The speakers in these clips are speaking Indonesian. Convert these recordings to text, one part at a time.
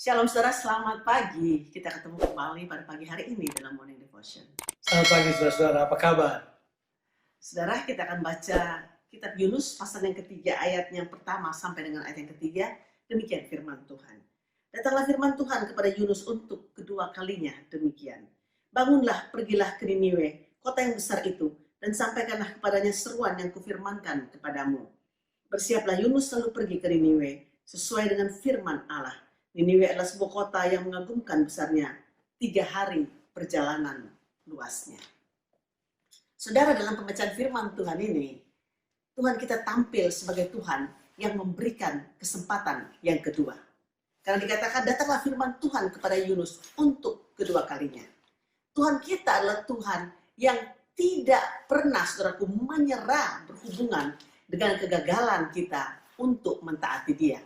Shalom saudara, selamat pagi. Kita ketemu kembali pada pagi hari ini dalam Morning Devotion. Selamat pagi saudara-saudara, apa kabar? Saudara, kita akan baca kitab Yunus pasal yang ketiga, ayat yang pertama sampai dengan ayat yang ketiga. Demikian firman Tuhan. Datanglah firman Tuhan kepada Yunus untuk kedua kalinya demikian. Bangunlah, pergilah ke Niniwe, kota yang besar itu, dan sampaikanlah kepadanya seruan yang kufirmankan kepadamu. Bersiaplah Yunus lalu pergi ke Niniwe, sesuai dengan firman Allah. Niniwe adalah sebuah kota yang mengagumkan besarnya, 3 hari perjalanan luasnya. Saudara, dalam pembacaan firman Tuhan ini, Tuhan kita tampil sebagai Tuhan yang memberikan kesempatan yang kedua. Karena dikatakan datanglah firman Tuhan kepada Yunus untuk kedua kalinya. Tuhan kita adalah Tuhan yang tidak pernah, saudaraku, menyerah berhubungan dengan kegagalan kita untuk mentaati Dia.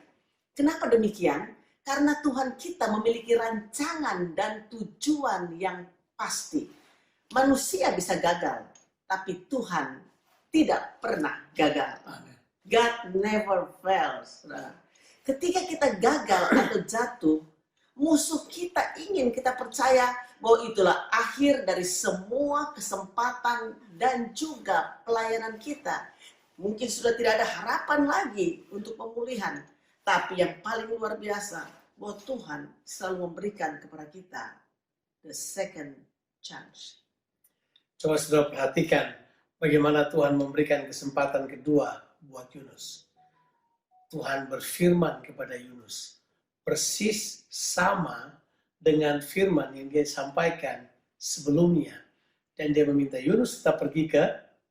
Kenapa demikian? Karena Tuhan kita memiliki rancangan dan tujuan yang pasti. Manusia bisa gagal, tapi Tuhan tidak pernah gagal. God never fails. Ketika kita gagal atau jatuh, musuh kita ingin kita percaya bahwa itulah akhir dari semua kesempatan dan juga pelayanan kita. Mungkin sudah tidak ada harapan lagi untuk pemulihan. Tapi yang paling luar biasa, bahwa Tuhan selalu memberikan kepada kita the second chance. Coba saudara perhatikan bagaimana Tuhan memberikan kesempatan kedua buat Yunus. Tuhan berfirman kepada Yunus persis sama dengan firman yang dia sampaikan sebelumnya. Dan dia meminta Yunus tetap pergi ke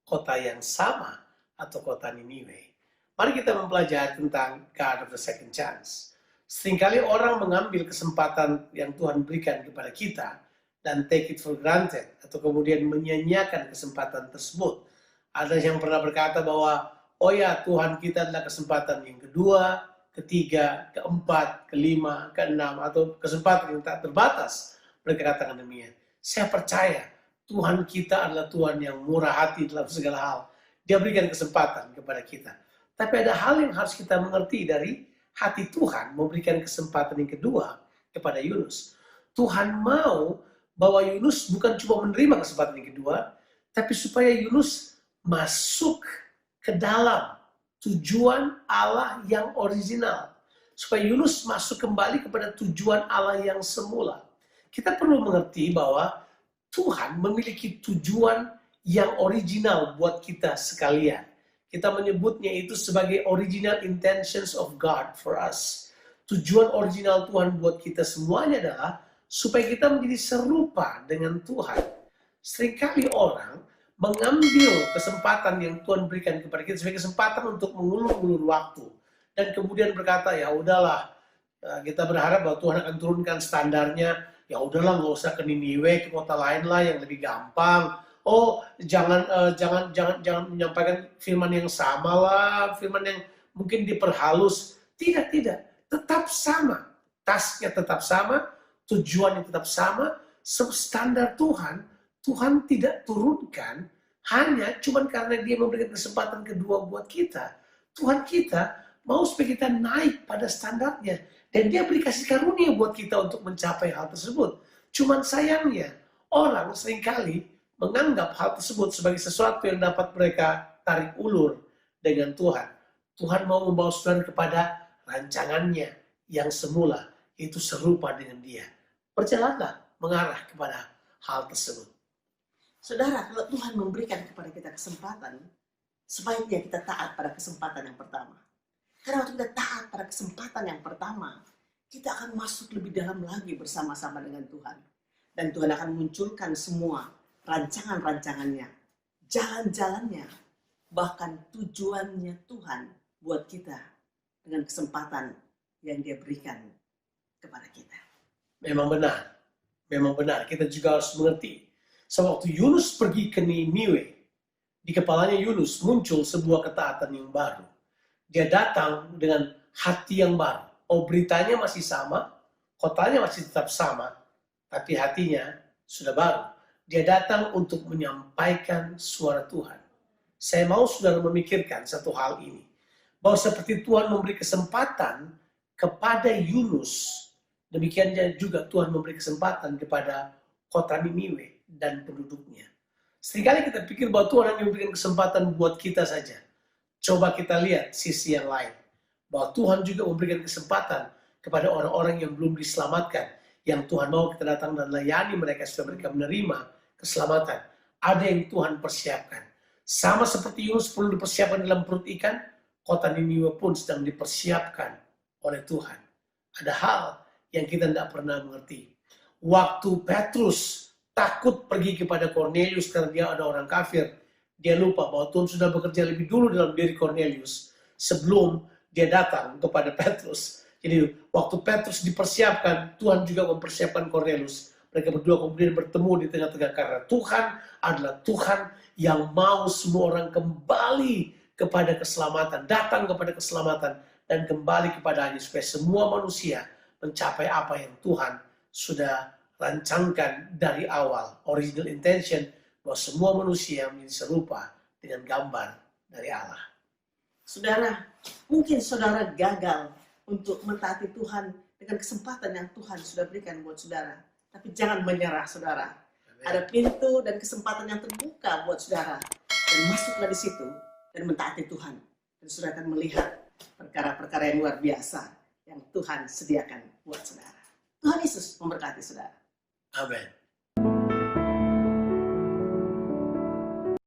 kota yang sama atau kota Niniwe. Mari kita mempelajari tentang God of the second chance. Seringkali orang mengambil kesempatan yang Tuhan berikan kepada kita dan take it for granted atau kemudian menyia-nyiakan kesempatan tersebut. Ada yang pernah berkata bahwa oh ya, Tuhan kita adalah kesempatan yang kedua, ketiga, keempat, kelima, keenam, atau kesempatan yang tak terbatas. Mereka katakan demikian. Saya percaya Tuhan kita adalah Tuhan yang murah hati dalam segala hal. Dia berikan kesempatan kepada kita. Tapi ada hal yang harus kita mengerti dari hati Tuhan memberikan kesempatan yang kedua kepada Yunus. Tuhan mau bahwa Yunus bukan cuma menerima kesempatan yang kedua, tapi supaya Yunus masuk ke dalam tujuan Allah yang original. Supaya Yunus masuk kembali kepada tujuan Allah yang semula. Kita perlu mengerti bahwa Tuhan memiliki tujuan yang original buat kita sekalian. Kita menyebutnya itu sebagai original intentions of God for us. Tujuan original Tuhan buat kita semuanya adalah supaya kita menjadi serupa dengan Tuhan. Seringkali orang mengambil kesempatan yang Tuhan berikan kepada kita sebagai kesempatan untuk mengulur-ulur waktu. Dan kemudian berkata, ya udahlah, kita berharap bahwa Tuhan akan turunkan standarnya. Ya udahlah, nggak usah ke Niniwe, ke kota lain lah yang lebih gampang. Oh, jangan menyampaikan firman yang sama lah, firman yang mungkin diperhalus. Tidak. Tetap sama. Tasnya tetap sama, tujuannya tetap sama, standar Tuhan tidak turunkan hanya cuma karena dia memberikan kesempatan kedua buat kita. Tuhan kita mau supaya kita naik pada standarnya. Dan dia beri kasih karunia buat kita untuk mencapai hal tersebut. Cuman sayangnya, orang seringkali menganggap hal tersebut sebagai sesuatu yang dapat mereka tarik ulur dengan Tuhan. Tuhan mau membawa saudara kepada rancangannya yang semula, itu serupa dengan Dia. Berjalanlah mengarah kepada hal tersebut. Saudara, kalau Tuhan memberikan kepada kita kesempatan, sebaiknya kita taat pada kesempatan yang pertama. Karena waktu kita taat pada kesempatan yang pertama, kita akan masuk lebih dalam lagi bersama-sama dengan Tuhan. Dan Tuhan akan munculkan semua rancangan-rancangannya, jalan-jalannya, bahkan tujuannya Tuhan buat kita dengan kesempatan yang Dia berikan kepada kita. Memang benar. Kita juga harus mengerti. Sewaktu Yunus pergi ke Niniwe, di kepalanya Yunus muncul sebuah ketaatan yang baru. Dia datang dengan hati yang baru. Oh, beritanya masih sama, kotanya masih tetap sama, tapi hatinya sudah baru. Dia datang untuk menyampaikan suara Tuhan. Saya mau saudara memikirkan satu hal ini. Bahwa seperti Tuhan memberi kesempatan kepada Yunus Demikian juga Tuhan memberi kesempatan kepada kota Niniwe dan penduduknya. Seringkali kita pikir bahwa Tuhan hanya memberikan kesempatan buat kita saja. Coba kita lihat sisi yang lain. Bahwa Tuhan juga memberikan kesempatan kepada orang-orang yang belum diselamatkan. Yang Tuhan mau kita datang dan layani mereka supaya mereka menerima keselamatan. Ada yang Tuhan persiapkan. Sama seperti Yunus perlu dipersiapkan dalam perut ikan, kota Niniwe pun sedang dipersiapkan oleh Tuhan. Ada hal yang kita tidak pernah mengerti. Waktu Petrus takut pergi kepada Cornelius karena dia ada orang kafir, dia lupa bahwa Tuhan sudah bekerja lebih dulu dalam diri Cornelius sebelum dia datang kepada Petrus. Jadi waktu Petrus dipersiapkan, Tuhan juga mempersiapkan Cornelius. Mereka berdua kemudian bertemu di tengah-tengah karena Tuhan adalah Tuhan yang mau semua orang kembali kepada keselamatan, datang kepada keselamatan dan kembali kepadanya supaya semua manusia mencapai apa yang Tuhan sudah rancangkan dari awal. Original intention bahwa semua manusia menjadi serupa dengan gambar dari Allah. Saudara, mungkin saudara gagal untuk mentaati Tuhan dengan kesempatan yang Tuhan sudah berikan buat saudara. Tapi jangan menyerah, saudara. Ada pintu dan kesempatan yang terbuka buat saudara. Dan masuklah di situ dan mentaati Tuhan. Dan saudara akan melihat perkara-perkara yang luar biasa yang Tuhan sediakan buat saudara. Tuhan Yesus memberkati saudara. Amin.